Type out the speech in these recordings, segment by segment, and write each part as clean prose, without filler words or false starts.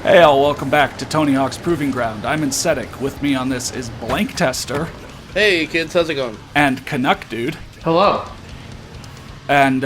Hey all, welcome back to Tony Hawk's Proving Ground. I'm Insetic. With me on this is Blank Tester. Hey kids, how's it going? And Canuck Dude. Hello. And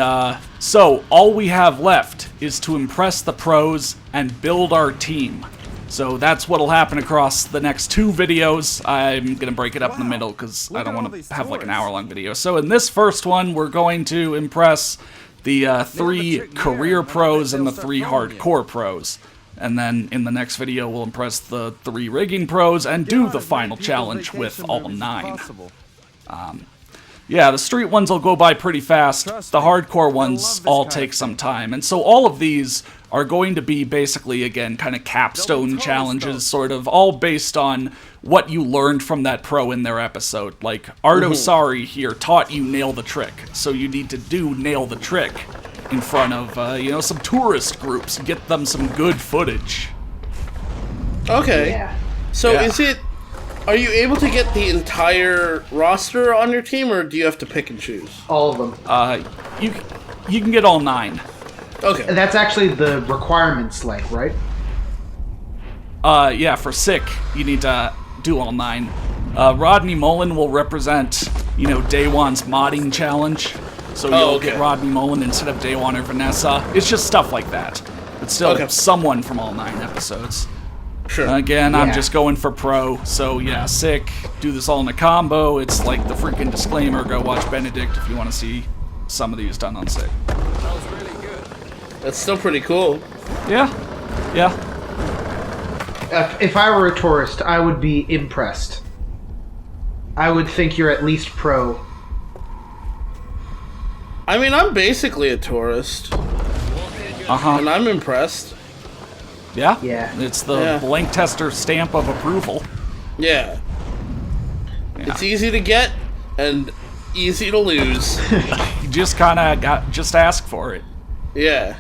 so all we have left is to impress the pros and build our team. So that's what'll happen across the next two videos. I'm gonna break it up in the middle because I don't want to have like an hour-long video. So in this first one, we're going to impress the 3 career pros and the 3 hardcore pros. And then in the next video, we'll impress the 3 rigging pros and do the final challenge with all 9. Yeah, the street ones will go by pretty fast. The hardcore ones all take some time. And so all of these are going to be basically, again, kind of capstone challenges, sort of, all based on what you learned from that pro in their episode. Like, Ardo Sari here taught you nail the trick, so you need to do nail the trick in front of, some tourist groups, get them some good footage. Okay. Yeah. So Yeah. are you able to get the entire roster on your team, or do you have to pick and choose? All of them. You can get all 9. Okay. That's actually the requirements, like, right? Yeah, for Sick, you need to do all 9. Rodney Mullen will represent, Day One's modding challenge. So you'll get Rodney Mullen instead of Daywan or Vanessa. It's just stuff like that. But still, someone from all 9 episodes. Sure. Again, I'm just going for pro. So yeah, Sick, do this all in a combo. It's like the freaking disclaimer. Go watch Benedict if you want to see some of these done on Sick. That's still pretty cool. Yeah. If I were a tourist, I would be impressed. I would think you're at least pro. I mean, I'm basically a tourist, and I'm impressed. Yeah? Yeah. It's the Blank Tester stamp of approval. Yeah. It's easy to get and easy to lose. You just kind of just ask for it. Yeah.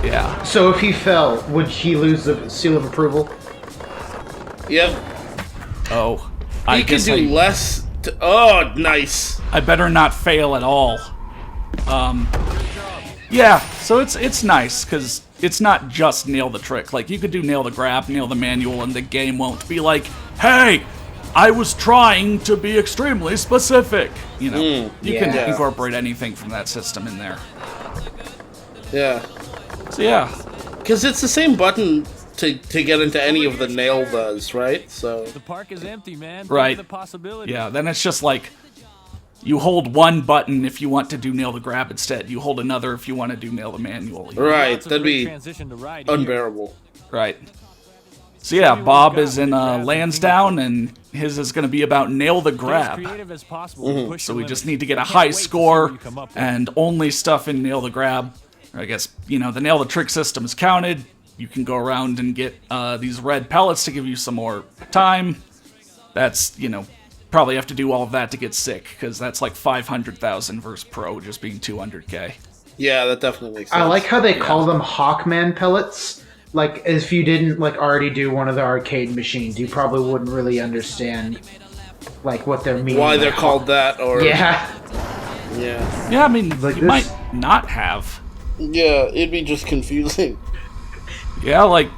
Yeah. So if he fell, would he lose the seal of approval? Yep. Oh. He can do less. Oh, nice. I better not fail at all. Yeah, so it's nice, because it's not just nail the trick. Like, you could do nail the grab, nail the manual, and the game won't be like, hey, I was trying to be extremely specific. You can incorporate anything from that system in there. Yeah. So yeah. Because it's the same button to get into any of the nail does, right? So the park is empty, man. Right. The possibility. Yeah, then it's just like, you hold one button if you want to do nail the grab instead. You hold another if you want to do nail the manual. Right, that'd be unbearable. Right. So yeah, Bob is in Lansdowne, and his is going to be about nail the grab. So we just need to get a high score, and only stuff in nail the grab. I guess, the nail the trick system is counted. You can go around and get these red pellets to give you some more time. That's, probably have to do all of that to get Sick, because that's like 500,000 versus pro just being 200k. Yeah, that definitely makes sense. I like how they call them Hawkman pellets. Like, if you didn't already do one of the arcade machines, you probably wouldn't really understand what they're meaning. Why they're called that, or yeah. I mean, you might not have. Yeah, it'd be just confusing. Yeah, like,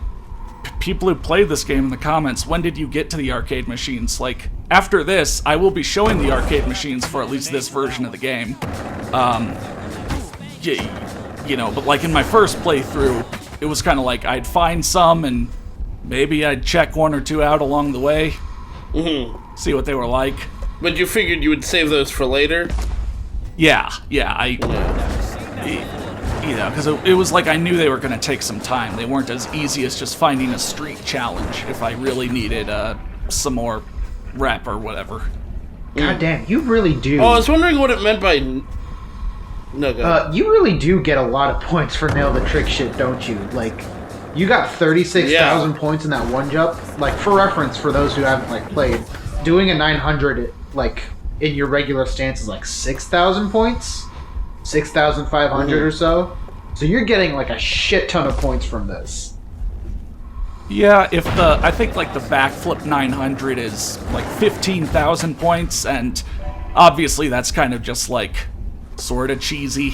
people who played this game in the comments, when did you get to the arcade machines? Like, after this, I will be showing the arcade machines for at least this version of the game. But like in my first playthrough, it was kind of like I'd find some and maybe I'd check 1 or 2 out along the way, see what they were like. But you figured you would save those for later? Yeah, because it was like I knew they were going to take some time. They weren't as easy as just finding a street challenge if I really needed some more rep or whatever. God damn, you really do. Oh, I was wondering what it meant by... No, go ahead. You really do get a lot of points for nail the trick shit, don't you? Like, you got 36,000 points in that one jump. Like, for reference, for those who haven't played, doing a 900 in your regular stance is 6,000 points. 6,500 or so. So you're getting a shit ton of points from this. Yeah, I think the backflip 900 is 15,000 points, and obviously that's kind of just sort of cheesy.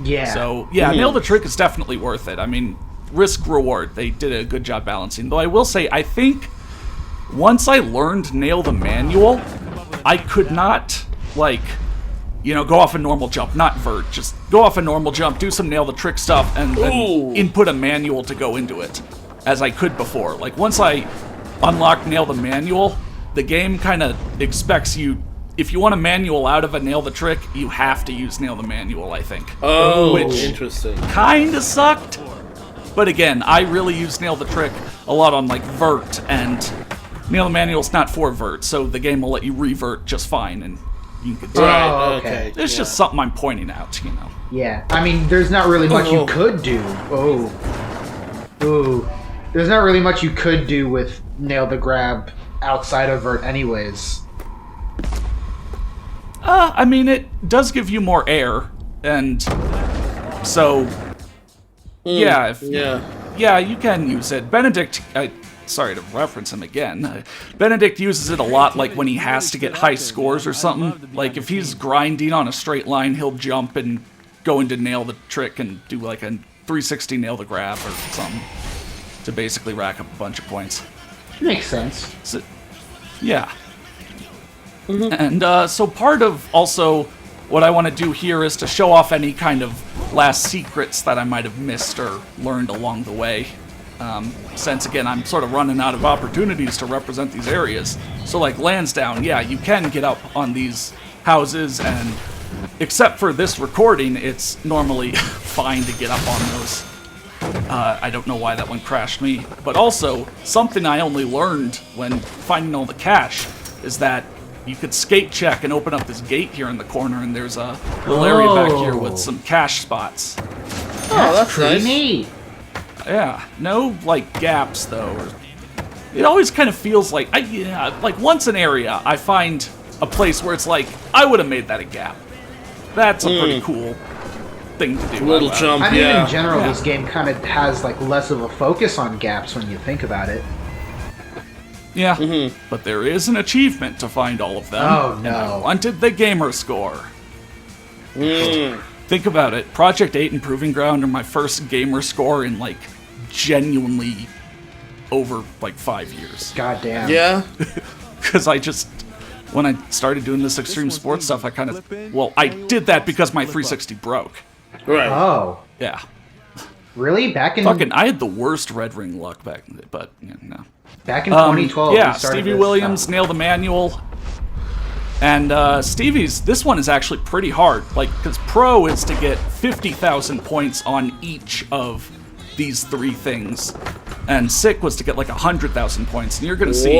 Yeah. So yeah, nail the trick is definitely worth it. I mean, risk reward. They did a good job balancing. Though I will say, I think once I learned nail the manual, I could not, like, you know, go off a normal jump, not vert. Just go off a normal jump, do some nail the trick stuff, and then input a manual to go into it, as I could before. Like, once I unlocked nail the manual, the game kind of expects you, if you want a manual out of a nail the trick, you have to use nail the manual, I think. Oh, which interesting. Kind of sucked. But again, I really use nail the trick a lot on, like, vert, and nail the manual's not for vert, so the game will let you revert just fine, and you can do it. Oh, okay. It's just something I'm pointing out, you know. Yeah, I mean, there's not really much you could do. There's not really much you could do with nail the grab outside of vert anyways. I mean, it does give you more air, and so, yeah, you can use it. Benedict, sorry to reference him again, Benedict uses it a lot, like, when he has to get high scores or something. Like, if he's grinding on a straight line, he'll jump and go into nail the trick and do, like, a 360 nail the grab or something to basically rack up a bunch of points. Makes sense. So, yeah. And so part of also what I want to do here is to show off any kind of last secrets that I might have missed or learned along the way. Since, again, I'm sort of running out of opportunities to represent these areas. So, like, Lansdowne, yeah, you can get up on these houses, and except for this recording, it's normally fine to get up on those. I don't know why that one crashed me. But also, something I only learned when finding all the cash is that you could skate check and open up this gate here in the corner, and there's a little area back here with some cash spots. Oh, that's pretty nice. neat. Yeah, no, like, gaps, though. It always kind of feels like, like, once an area, I find a place where it's like, I would have made that a gap. That's a pretty cool thing to do. Little jump, I mean, yeah. in general, this game kind of has, like, less of a focus on gaps when you think about it. Yeah, but there is an achievement to find all of them. Oh, no. And I wanted the gamer score. Think about it. Project 8 and Proving Ground are my first gamer score in, like, genuinely over, like, 5 years. Goddamn. Yeah? Because I just, when I started doing this extreme sports stuff, I kind of, well, I did that because my 360 broke. Right. Oh. Yeah. Really? Back in I had the worst red ring luck back in the day, but, you know. Back in 2012, yeah, we started Stevie this Williams stuff. nailed the manual. And Stevie's, this one is actually pretty hard. Like, because Pro is to get 50,000 points on each of these 3 things. And Sick was to get like 100,000 points. And you're going to see,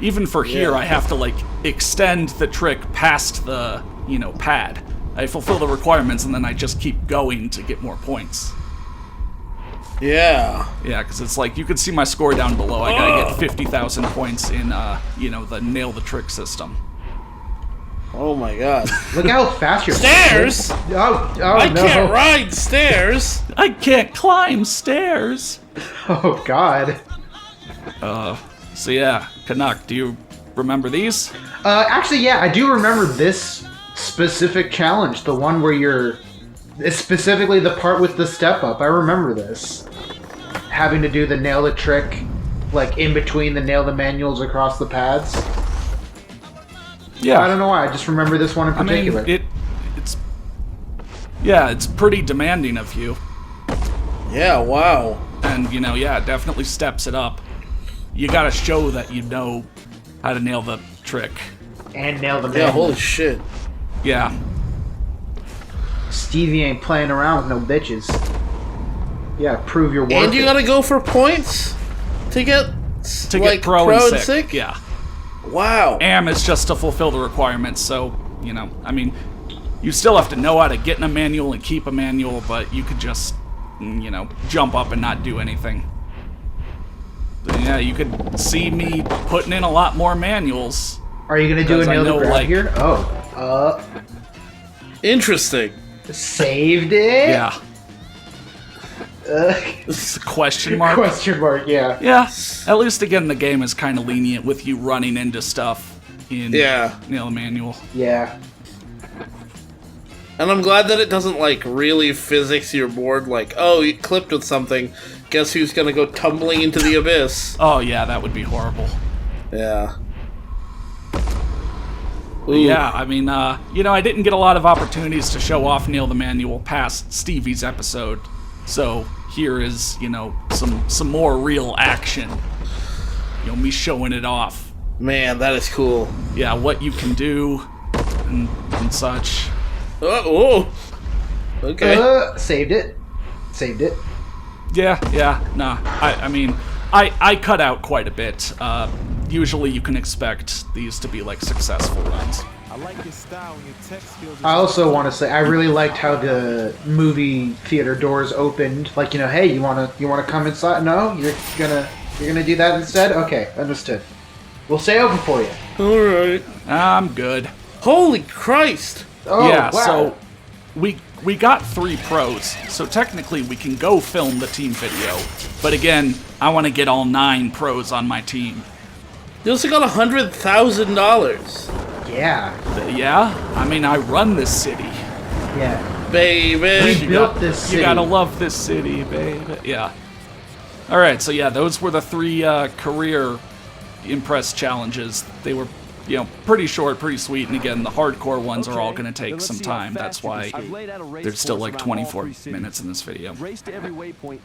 even for here, I have to, like, extend the trick past the, you know, pad. I fulfill the requirements, and then I just keep going to get more points. Yeah. Yeah, because it's like, you can see my score down below. I gotta get 50,000 points in, you know, the nail the trick system. Oh my god. Look how fast you're... Stairs? I no. can't ride stairs. I can't climb stairs. Oh, God. So yeah, Canuck, do you remember these? Actually, yeah, I do remember this specific challenge. The one where you're... Specifically the part with the step up. I remember this. Having to do the nail the trick, like, in between the nail the manuals across the pads. Yeah. I don't know why, I just remember this one in particular. I mean, it's pretty demanding of you. Yeah, wow. And, you know, yeah, it definitely steps it up. You gotta show that you know how to nail the trick. And nail the Yeah, manual. holy shit. Yeah. Stevie ain't playing around with no bitches. Yeah, prove your worth. And you gotta go for points to get, like, pro and sick. Yeah. Wow. AM is just to fulfill the requirements, so, you know, I mean, you still have to know how to get in a manual and keep a manual, but you could just, you know, jump up and not do anything. But yeah, you could see me putting in a lot more manuals. Are you gonna do a nail the grab like, here? Oh. Interesting. Saved it? Yeah. It's a question mark. Question mark, yeah. Yeah. At least, again, the game is kind of lenient with you running into stuff in Nail the Manual. Yeah. And I'm glad that it doesn't, like, really physics your board, like, oh, you clipped with something. guess who's gonna go tumbling into the abyss? Oh yeah, that would be horrible. Yeah. Yeah, I mean, you know, I didn't get a lot of opportunities to show off Nail the Manual past Stevie's episode, so here is, you know, some more real action. You know, me showing it off. Man, that is cool. Yeah, what you can do and such. Oh, okay. Saved it. Saved it. Yeah, nah. I mean, I cut out quite a bit. Usually you can expect these to be like successful runs. I like your style and your tech skills. I also want to say I really liked how the movie theater doors opened. Like, you know, hey, you wanna come inside? No, you're gonna do that instead. Okay, understood. We'll stay open for you. All right. I'm good. Holy Christ! Oh, Yeah, wow. so we got 3 pros, so technically we can go film the team video. But again, I want to get all 9 pros on my team. You also got $100,000. Yeah, Yeah, I mean, I run this city. yeah. Baby. We built this city. You gotta love this city, baby. Yeah. All right, so yeah, those were the 3 career impress challenges. They were, you know, pretty short, pretty sweet, and again, the hardcore ones are all gonna take some time. That's why there's still like 24 minutes in this video.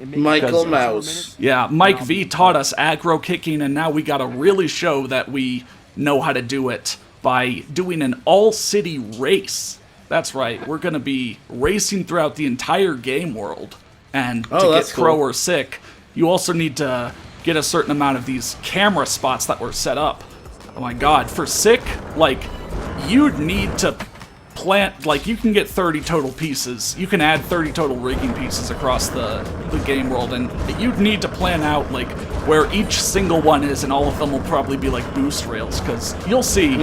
Michael Mouse. Yeah, Mike V taught us aggro kicking, and now we gotta really show that we know how to do it by doing an all-city race. That's right, we're gonna be racing throughout the entire game world. And to get that's pro cool. or sick, you also need to get a certain amount of these camera spots that were set up. Oh my god, for sick, like, you'd need to plant, like, you can get 30 total pieces. You can add 30 total rigging pieces across the game world, and you'd need to plan out, like, where each single one is, and all of them will probably be, like, boost rails, because you'll see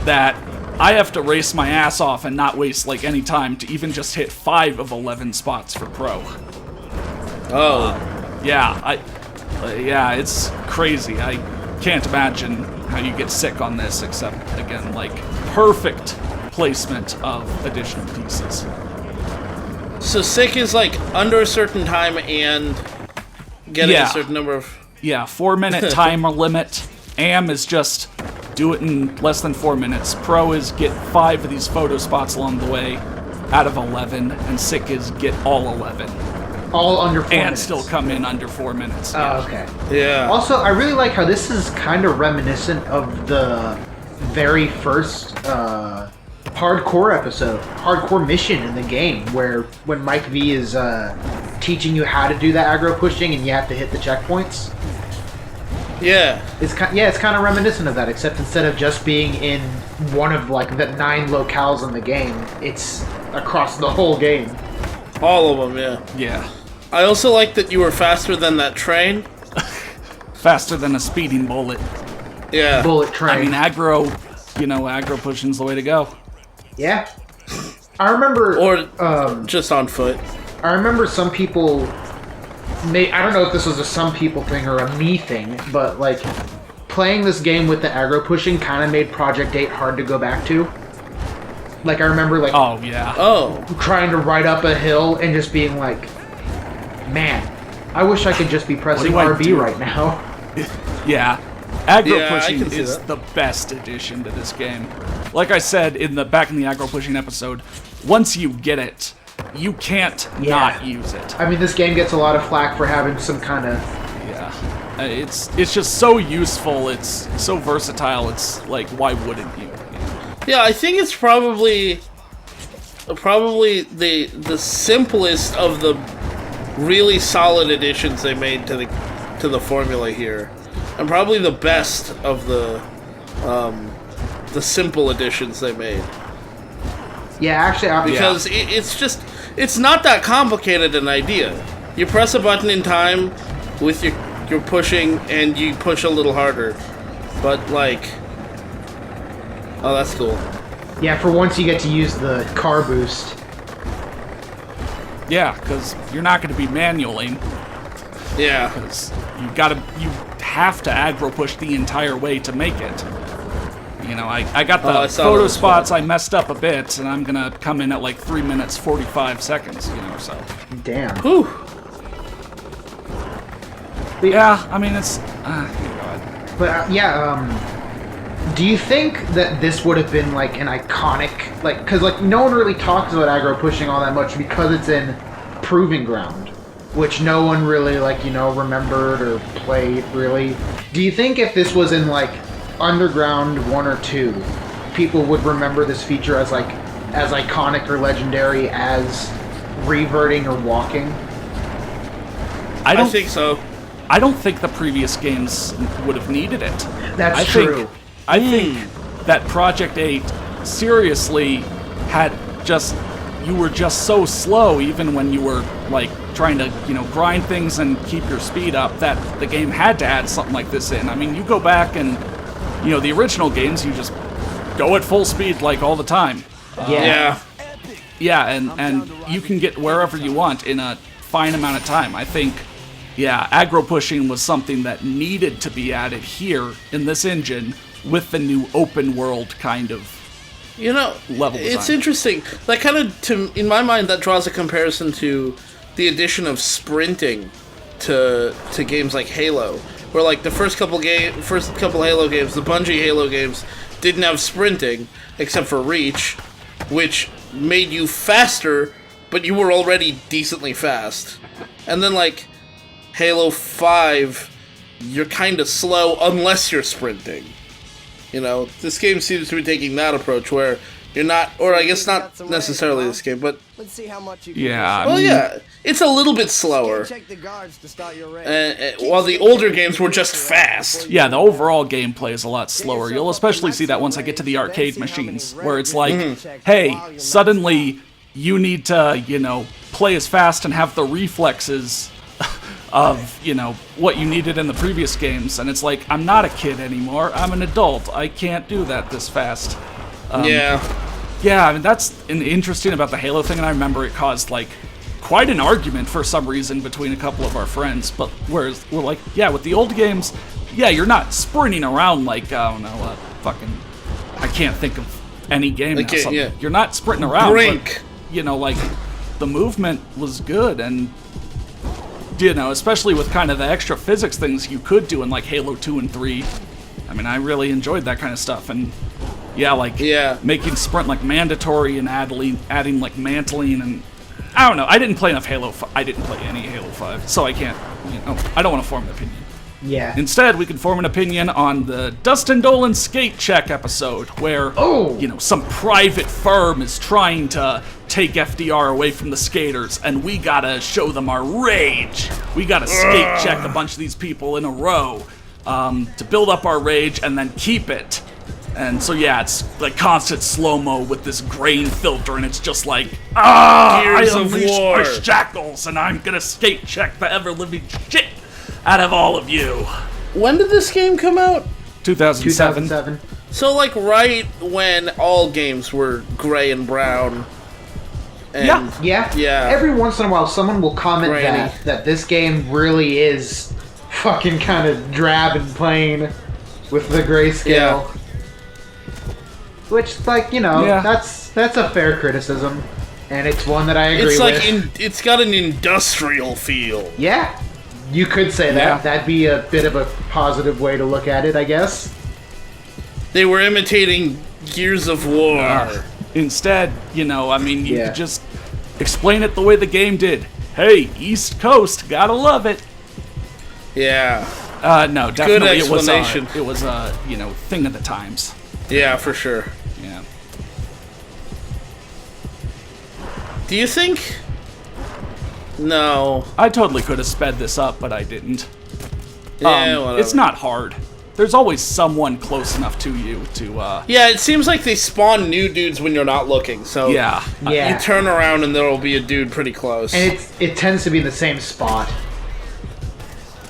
that I have to race my ass off and not waste, like, any time to even just hit 5 of 11 spots for pro. Oh. Yeah, yeah, it's crazy. I can't imagine how you get sick on this, except, again, like, perfect placement of additional pieces. So sick is like under a certain time and getting Yeah. a certain number of... Yeah, 4-minute timer limit. AM is just do it in less than 4 minutes. Pro is get 5 of these photo spots along the way out of 11, and sick is get all 11. All under 4 And minutes. still come in under 4 minutes. Oh, okay. Yeah. Also, I really like how this is kind of reminiscent of the very first hardcore mission in the game, where when Mike V is teaching you how to do the aggro pushing and you have to hit the checkpoints. Yeah. It's kind of reminiscent of that, except instead of just being in one of like the 9 locales in the game, it's across the whole game. All of them, yeah. Yeah. I also like that you were faster than that train. Faster than a speeding bullet. Yeah. Bullet train. I mean, aggro, you know, aggro pushing's the way to go. Yeah. I remember... Or just on foot. I remember some people... I don't know if this was a some people thing or a me thing, but like playing this game with the aggro pushing kind of made Project 8 hard to go back to. Like I remember like Oh, yeah. Oh. trying to ride up a hill and just being like, man, I wish I could just be pressing do I RB do? right now. Yeah. Aggro Yeah, I pushing can see is that. the best addition to this game. Like I said back in the aggro pushing episode, once you get it, you can't Yeah. not use it. I mean, this game gets a lot of flack for having some kind of... Yeah. It's just so useful, it's so versatile, it's like, why wouldn't you? Yeah, I think it's probably the simplest of the really solid additions they made to the formula here, and probably the best of the simple additions they made. Yeah, actually, Because it's not that complicated an idea. You press a button in time with your pushing, and you push a little harder. But like, oh, that's cool. yeah, for once you get to use the car boost. Yeah, because you're not going to be manualing, Yeah. because you have to aggro push the entire way to make it. You know, I got I the saw photo those spots, I messed up a bit, and I'm gonna come in at like 3 minutes 45 seconds, you know, so. Damn. Whew. Yeah, I mean, it's... But do you think that this would have been like an iconic, like, because like no one really talks about aggro pushing all that much because it's in Proving Ground, which no one really remembered or played really. Do you think if this was in like Underground 1 or 2, people would remember this feature as like as iconic or legendary as reverting or walking? I think so. I don't think the previous games would have needed it. That's true. I think that Project 8 seriously had you were just so slow even when you were like trying to, grind things and keep your speed up, that the game had to add something like this in. I mean, you go back and, the original games, you just go at full speed like all the time. Yeah. Yeah, and you can get wherever you want in a fine amount of time. I think, aggro pushing was something that needed to be added here in this engine with the new open world kind of level design. It's interesting. That kind of, in my mind, that draws a comparison to the addition of sprinting to games like Halo, where like the first couple Halo games, the Bungie Halo games, didn't have sprinting except for Reach, which made you faster, but you were already decently fast. And then like Halo 5, you're kind of slow unless you're sprinting. This game seems to be taking that approach where you're not, or I guess not necessarily this game, but let's see how much you can it's a little bit slower. Check the guards to start your raid. While the older games were just fast. Yeah, the overall gameplay is a lot slower. You'll especially see that once I get to the arcade machines, where it's like, hey, suddenly you need to, play as fast and have the reflexes of, what you needed in the previous games. And it's like, I'm not a kid anymore. I'm an adult. I can't do that this fast. Yeah, I mean, that's interesting about the Halo thing, and I remember it caused, like, quite an argument for some reason between a couple of our friends. But whereas we're like, with the old games, you're not sprinting around like, I don't know, I can't think of any game now. You're not sprinting around. Brink. But, like, the movement was good, and especially with kind of the extra physics things you could do in like Halo 2 and 3. I mean, I really enjoyed that kind of stuff, and making sprint like mandatory and adding like mantling, and I don't know. I didn't play enough Halo. I didn't play any Halo 5, so I can't. I don't want to form an opinion. Yeah. Instead, we can form an opinion on the Dustin Dolan skate check episode, where some private firm is trying to take FDR away from the skaters, and we gotta show them our rage. We gotta skate check a bunch of these people in a row to build up our rage and then keep it. And so it's like constant slow-mo with this grain filter, and it's just like, I unleash my shackles, and I'm gonna skate check the ever-living shit out of all of you. When did this game come out? 2007. So like right when all games were gray and brown. And yeah. Every once in a while, someone will comment Grainy. that this game really is fucking kind of drab and plain with the grayscale. Yeah. Which, like, that's a fair criticism, and it's one that I agree with. It's like it's got an industrial feel. Yeah, you could say that. Yeah. That'd be a bit of a positive way to look at it, I guess. They were imitating Gears of War. Instead, you could just explain it the way the game did. Hey, East Coast, gotta love it. Yeah. No, definitely Good explanation. It was a thing of the times. Yeah, for sure. Yeah. Do you think? No. I totally could have sped this up, but I didn't. Yeah, whatever. It's not hard. There's always someone close enough to you to, Yeah, it seems like they spawn new dudes when you're not looking, so... Yeah. You turn around and there'll be a dude pretty close. And it tends to be in the same spot.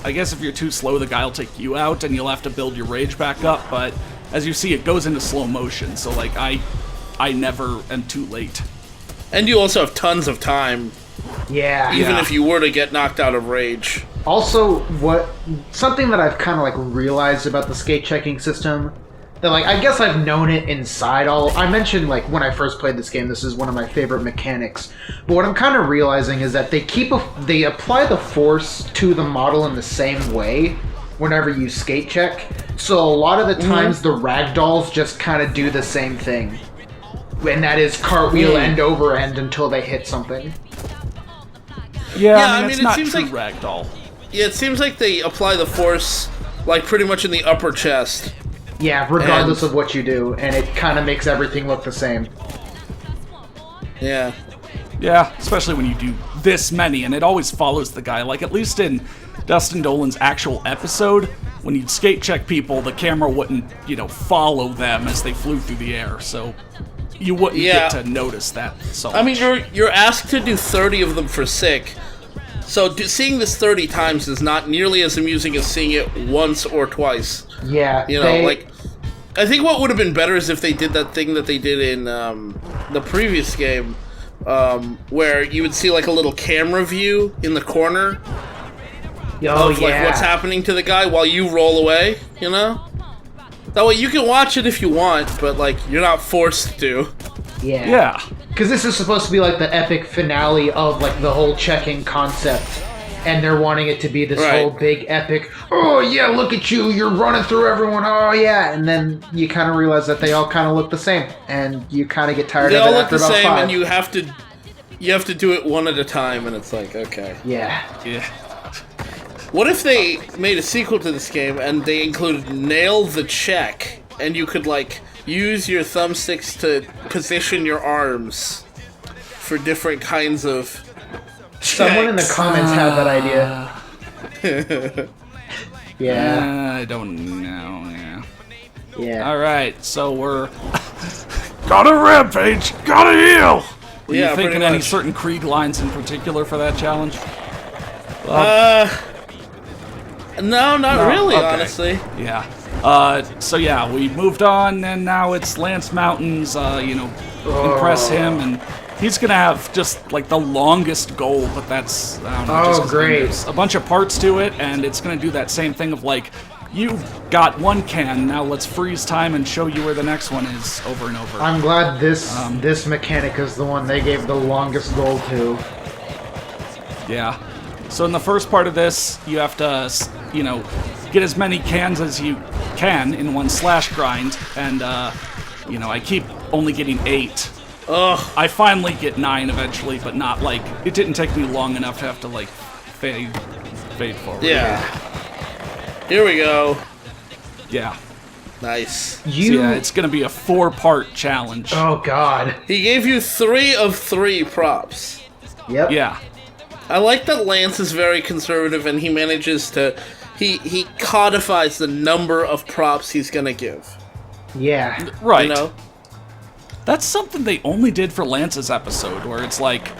I guess if you're too slow, the guy will take you out, and you'll have to build your rage back up, but as you see, it goes into slow motion, so, like, I never am too late. And you also have tons of time, Yeah. even if you were to get knocked out of rage. Also, something that I've kind of like realized about the skate checking system that, like, I guess I've known it inside all. I mentioned, like, when I first played this game, this is one of my favorite mechanics. But what I'm kind of realizing is that they apply the force to the model in the same way whenever you skate check. So a lot of the times the ragdolls just kind of do the same thing. And that is cartwheel end over end until they hit something. Yeah, I mean, it it's not seems true like ragdoll. Yeah, it seems like they apply the force like pretty much in the upper chest. Yeah, regardless of what you do, and it kind of makes everything look the same. Yeah. Yeah, especially when you do this many, and it always follows the guy. Like, at least in Dustin Dolan's actual episode, when you'd skate check people, the camera wouldn't, follow them as they flew through the air, so you wouldn't get to notice that so much. I mean, you're asked to do 30 of them for sick, so seeing this 30 times is not nearly as amusing as seeing it once or twice. Yeah, I think what would have been better is if they did that thing that they did in the previous game, where you would see like a little camera view in the corner of like what's happening to the guy while you roll away, That way you can watch it if you want, but like you're not forced to. Yeah. Because this is supposed to be like the epic finale of like the whole checking concept. And they're wanting it to be this whole big epic, oh yeah, look at you, you're running through everyone, oh yeah. And then you kind of realize that they all kind of look the same. And you kind of get tired of it after about 5. They all look the same, and you have to do it one at a time, and it's like, okay. Yeah. What if they made a sequel to this game, and they included Nail the Check, and you could, like, use your thumbsticks to position your arms for different kinds of Someone in the comments had that idea. Yeah. I don't know, Yeah. Alright, so we're... Gotta rampage! Gotta heal! Were you thinking any certain Krieg lines in particular for that challenge? No, not really, honestly. Yeah. So yeah, we moved on, and now it's Lance Mountain's, impress him, and he's gonna have just, like, the longest goal, but that's, I don't know, just 'cause there's a bunch of parts to it, and it's gonna do that same thing of, like, you've got one can, now let's freeze time and show you where the next one is over and over. I'm glad this mechanic is the one they gave the longest goal to. Yeah. So in the first part of this, you have to, get as many cans as you can in one slash grind, and, I keep only getting 8. Ugh. I finally get 9 eventually, but not, like, it didn't take me long enough to have to, like, fade forward. Yeah. Here we go. Yeah. Nice. So yeah, it's gonna be a 4-part challenge. Oh, God. He gave you 3 of 3 props. Yep. Yeah. I like that Lance is very conservative, and he manages to... He codifies the number of props he's gonna give. Yeah. Right. That's something they only did for Lance's episode, where it's like,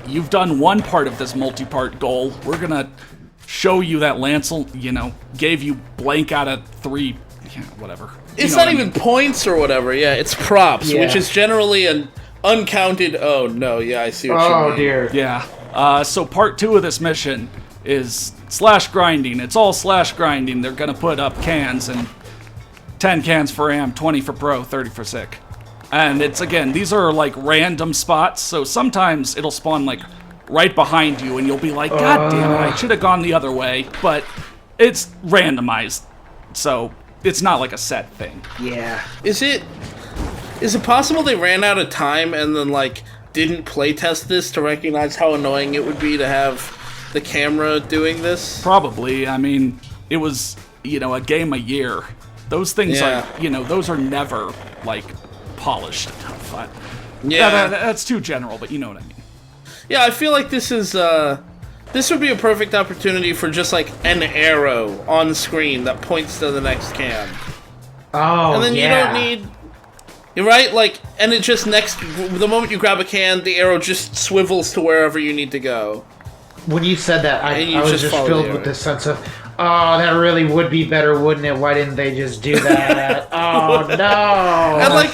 you've done one part of this multi-part goal, we're gonna show you that Lance, gave you blank out of 3, whatever. It's not even points or whatever, it's props, which is generally an uncounted, oh no, I see what you mean. Oh dear. Yeah, so part 2 of this mission is slash grinding. It's all slash grinding. They're gonna put up cans, and 10 cans for AM, 20 for pro, 30 for sick. And it's, again, these are, like, random spots, so sometimes it'll spawn, like, right behind you, and you'll be like, God damn it, I should have gone the other way, but it's randomized, so it's not like a set thing. Yeah. Is it possible they ran out of time and then, like, didn't playtest this to recognize how annoying it would be to have the camera doing this? Probably. I mean, it was, a game a year. Those things are, those are never, like, polished enough. That's too general, but you know what I mean. Yeah, I feel like this would be a perfect opportunity for just, like, an arrow on screen that points to the next can. Oh, and then you don't need... You're right, like, and it just the moment you grab a can, the arrow just swivels to wherever you need to go. When you said that, I was just filled with this sense of, oh, that really would be better, wouldn't it? Why didn't they just do that? Oh, no. And, like,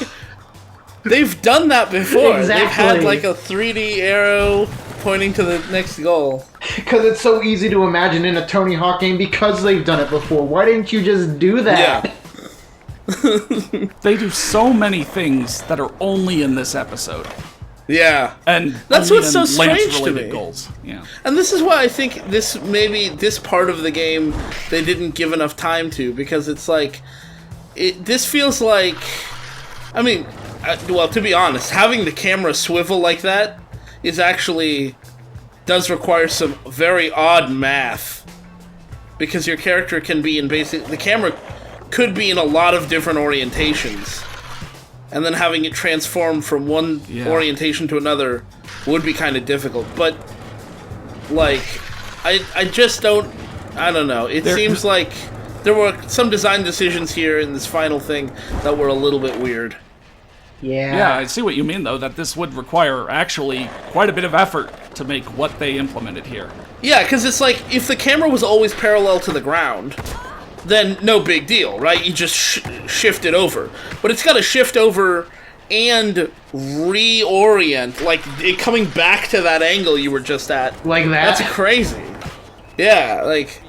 they've done that before. Exactly. They've had, like, a 3D arrow pointing to the next goal. Because it's so easy to imagine in a Tony Hawk game because they've done it before. Why didn't you just do that? Yeah. They do so many things that are only in this episode. Yeah. And that's only what's so in strange to Lance-related me. goals. Yeah. And this is why I think this part of the game they didn't give enough time to, because it's like this feels like, I mean, well, to be honest, having the camera swivel like that is actually does require some very odd math, because your character can be in the camera could be in a lot of different orientations, and then having it transform from one orientation to another would be kind of difficult. But like, I just don't know. It seems like there were some design decisions here in this final thing that were a little bit weird. Yeah, I see what you mean, though, that this would require actually quite a bit of effort to make what they implemented here. Yeah, because it's like, if the camera was always parallel to the ground, then no big deal, right? You just shift it over. But it's got to shift over and reorient, like it coming back to that angle you were just at. Like that? That's crazy. Yeah, like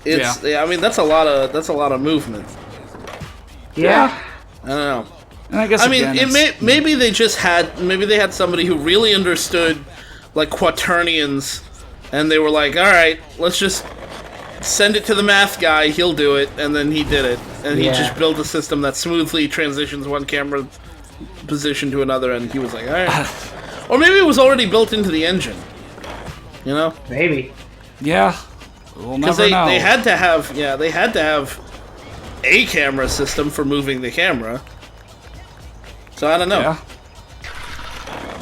it's. Yeah. I mean, that's a lot of movement. Yeah. I don't know. And I guess maybe they had somebody who really understood like quaternions, and they were like, all right, let's just send it to the math guy, he'll do it, and then he did it, and he just built a system that smoothly transitions one camera position to another, and he was like, all right. Or maybe it was already built into the engine, you know? Maybe. Yeah, we'll never know. They had to have a camera system for moving the camera. So I don't know. Yeah.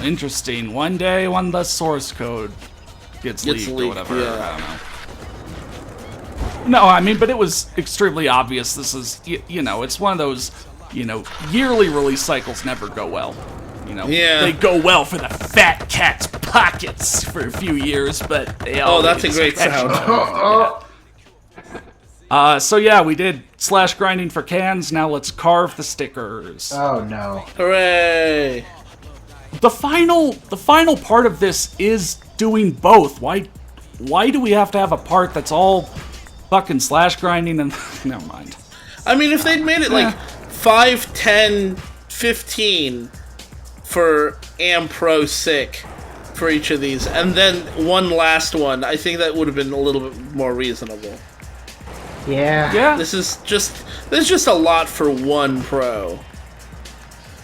Interesting. One day when the source code gets leaked or whatever, I don't know. No, I mean, but it was extremely obvious. This is, you know, it's one of those, you know, yearly release cycles never go well. You know, they go well for the fat cat's pockets for a few years, but they always... Oh, that's a great sound. So yeah, we did slash grinding for cans. Now let's carve the stickers. Oh no! Hooray! The final part of this is doing both. Why do we have to have a part that's all fucking slash grinding and never mind. I mean, if they'd made it like 5, 10, 15 for Am Pro Sick for each of these, and then one last one, I think that would have been a little bit more reasonable. Yeah. There's just a lot for one pro.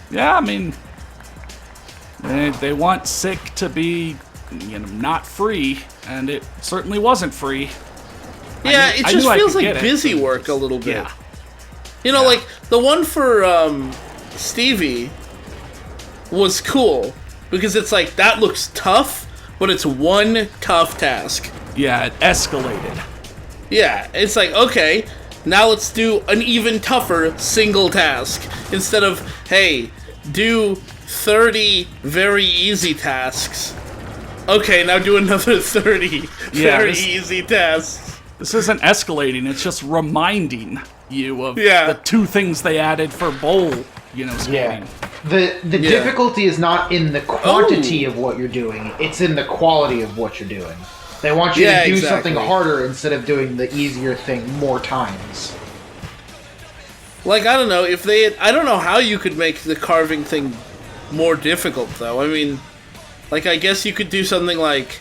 Yeah, I mean, they want Sick to be, you know, not free, and it certainly wasn't free. Yeah, it just feels like busy work a little bit. Yeah. You know, like the one for Stevie was cool because it's like that looks tough, but it's one tough task. Yeah, it escalated. Yeah, it's like, okay, now let's do an even tougher single task. Instead of, hey, do 30 very easy tasks. Okay, now do another 30 very easy tasks. This isn't escalating, it's just reminding you of the two things they added for bowl, you know, skating. Yeah. The difficulty is not in the quantity of what you're doing, it's in the quality of what you're doing. They want you to do something harder instead of doing the easier thing more times. Like, I don't know, I don't know how you could make the carving thing more difficult, though. I mean, like, I guess you could do something like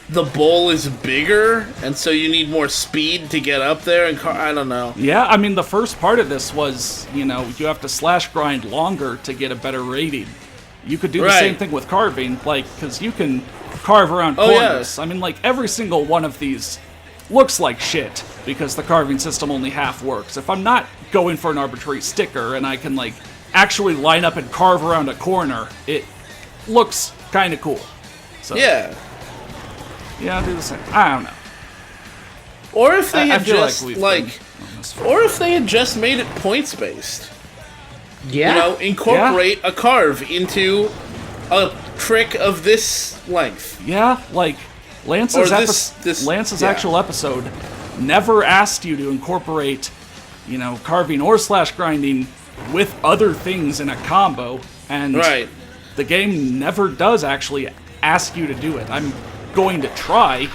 the bowl is bigger, and so you need more speed to get up there, and I don't know. Yeah, I mean, the first part of this was, you know, you have to slash grind longer to get a better rating. You could do the same thing with carving, like, because you can carve around corners. I mean, like, every single one of these looks like shit, because the carving system only half works. If I'm not going for an arbitrary sticker, and I can, like, actually line up and carve around a corner, it looks kind of cool. So, yeah, I'll do the same. I don't know. Or if they had or if they had just made it points based. Yeah. You know, incorporate a carve into a trick of this length. Yeah, like Lance's actual episode never asked you to incorporate, you know, carving or slash grinding with other things in a combo, and the game never does actually ask you to do it. I'm going to try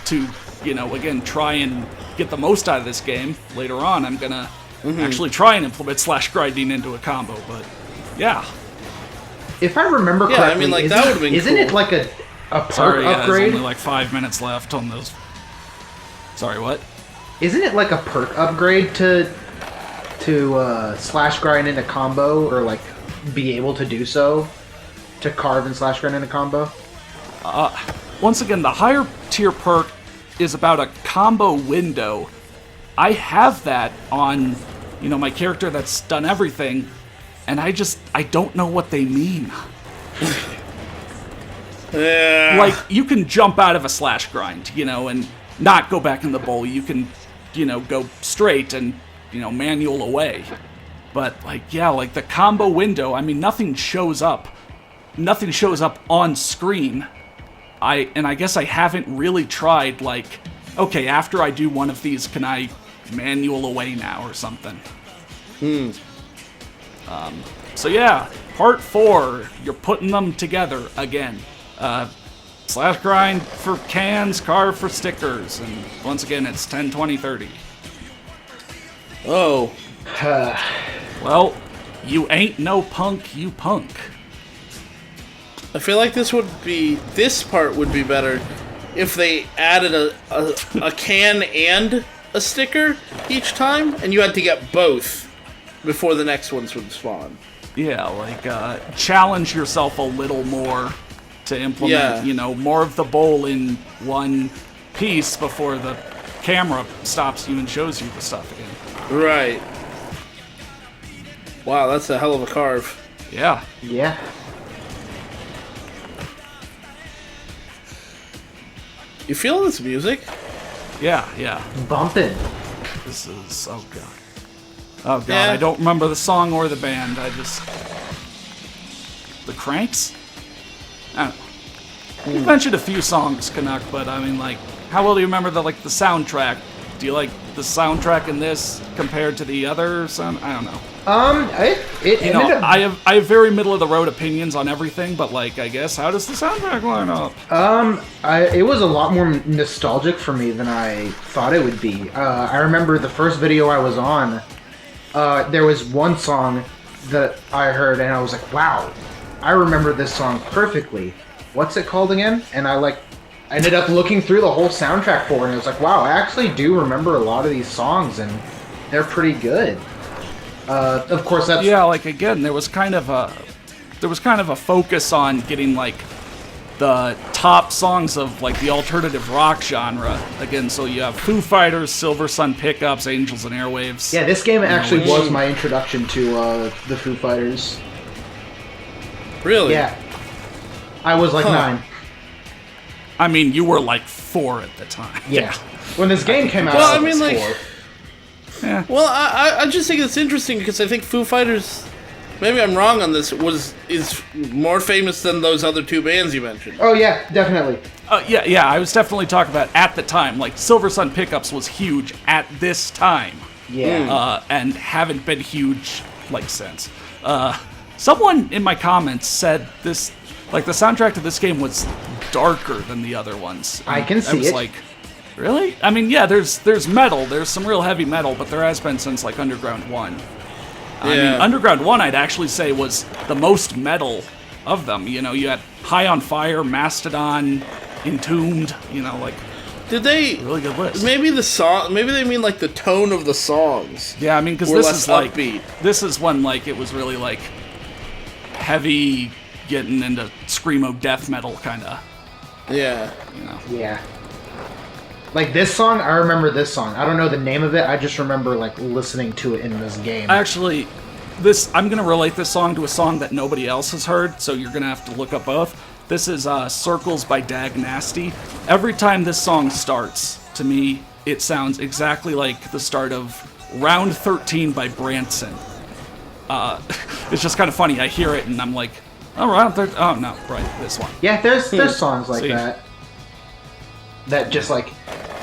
to, you know, again, try and get the most out of this game later on. I'm gonna actually try and implement slash grinding into a combo. But yeah. If I remember correctly, I mean, like, that would've been isn't cool. it like a perk Sorry, yeah, upgrade? there's only like 5 minutes left on those. Sorry, what? Isn't it like a perk upgrade to slash grind into combo, or like be able to do so, to carve and slash grind into combo? Once again, the higher tier perk is about a combo window. I have that on, my character that's done everything, and I don't know what they mean. Yeah. Like, you can jump out of a slash grind, and not go back in the bowl. You can, go straight and, manual away. But, like, the combo window, I mean, nothing shows up. Nothing shows up on screen. I guess I haven't really tried, like, okay, after I do one of these, can I manual away now or something? So yeah, part 4, you're putting them together again. Slash grind for cans, carve for stickers, and once again, it's 10, 20, 30. Oh. Well, you ain't no punk, you punk. I feel like this part would be better if they added a can and a sticker each time, and you had to get both before the next ones would spawn. Yeah, like, challenge yourself a little more to implement, more of the bowl in one piece before the camera stops you and shows you the stuff again. Right. Wow, that's a hell of a carve. Yeah. Yeah. You feel this music? Yeah, yeah. Bumping. This is, oh god. Oh god, Yeah. I don't remember the song or the band, The Cranks? I don't know. You mentioned a few songs, Canuck, but I mean, like, how well do you remember the soundtrack? Do you like the soundtrack in this compared to the other sound? I don't know. It ended up... I have very middle of the road opinions on everything, but like, I guess, how does the soundtrack line up? It was a lot more nostalgic for me than I thought it would be. I remember the first video I was on, there was one song that I heard and I was like, wow, I remember this song perfectly. What's it called again? And I ended up looking through the whole soundtrack for it, and I was like, wow, I actually do remember a lot of these songs, and they're pretty good. Of course, that's... Yeah, like, again, there was kind of a focus on getting, like, the top songs of, like, the alternative rock genre. Again, so you have Foo Fighters, Silver Sun Pickups, Angels and Airwaves. Yeah, this game actually was my introduction to the Foo Fighters. Really? Yeah. I was like 9. I mean, you were like 4 at the time. Yeah. When this game came out, Well, I was 4. Yeah. Well, I just think it's interesting because I think Foo Fighters, maybe I'm wrong on this, is more famous than those other two bands you mentioned. Oh yeah, definitely. Yeah, I was definitely talking about at the time. Like, Silver Sun Pickups was huge at this time. Yeah. And haven't been huge, like, since. Someone in my comments said this, like, the soundtrack to this game was darker than the other ones. I can see I was it. like, really? I mean, yeah, there's metal. There's some real heavy metal, but there has been since, like, Underground 1. I mean, Underground 1, I'd actually say, was the most metal of them. You had High on Fire, Mastodon, Entombed, like, Did they... really good list. Maybe they mean, like, the tone of the songs. Yeah, I mean, because Were this less is, like, upbeat. this is when, like, it was really, like, heavy, getting into screamo death metal, kind of, Yeah. Yeah. Like this song, I remember this song. I don't know the name of it. I just remember like listening to it in this game. Actually, I'm going to relate this song to a song that nobody else has heard, so you're going to have to look up both. This is Circles by Dag Nasty. Every time this song starts, to me, it sounds exactly like the start of Round 13 by Branson. It's just kind of funny. I hear it and I'm like, oh, Round 13. Oh, no, right, this one. Yeah, there's songs like See? that. That just like,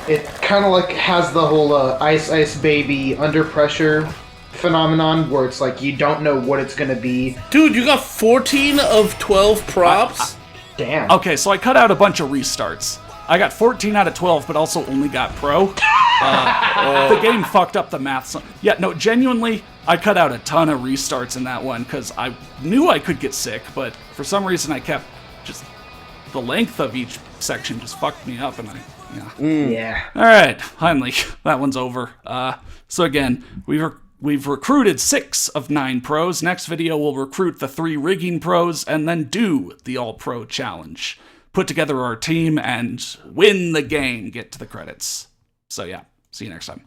it kind of like has the whole Ice Ice Baby Under Pressure phenomenon where it's like you don't know what it's gonna be. Dude, you got 14 of 12 props? Damn. Okay, so I cut out a bunch of restarts. I got 14 out of 12, but also only got pro. The game fucked up the math. Yeah, no, genuinely, I cut out a ton of restarts in that one because I knew I could get sick, but for some reason I kept just... The length of each section just fucked me up, and Yeah. All right, finally, that one's over. So again, we've recruited 6 of 9 pros. Next video, we'll recruit the 3 rigging pros and then do the all-pro challenge. Put together our team and win the game. Get to the credits. So yeah, see you next time.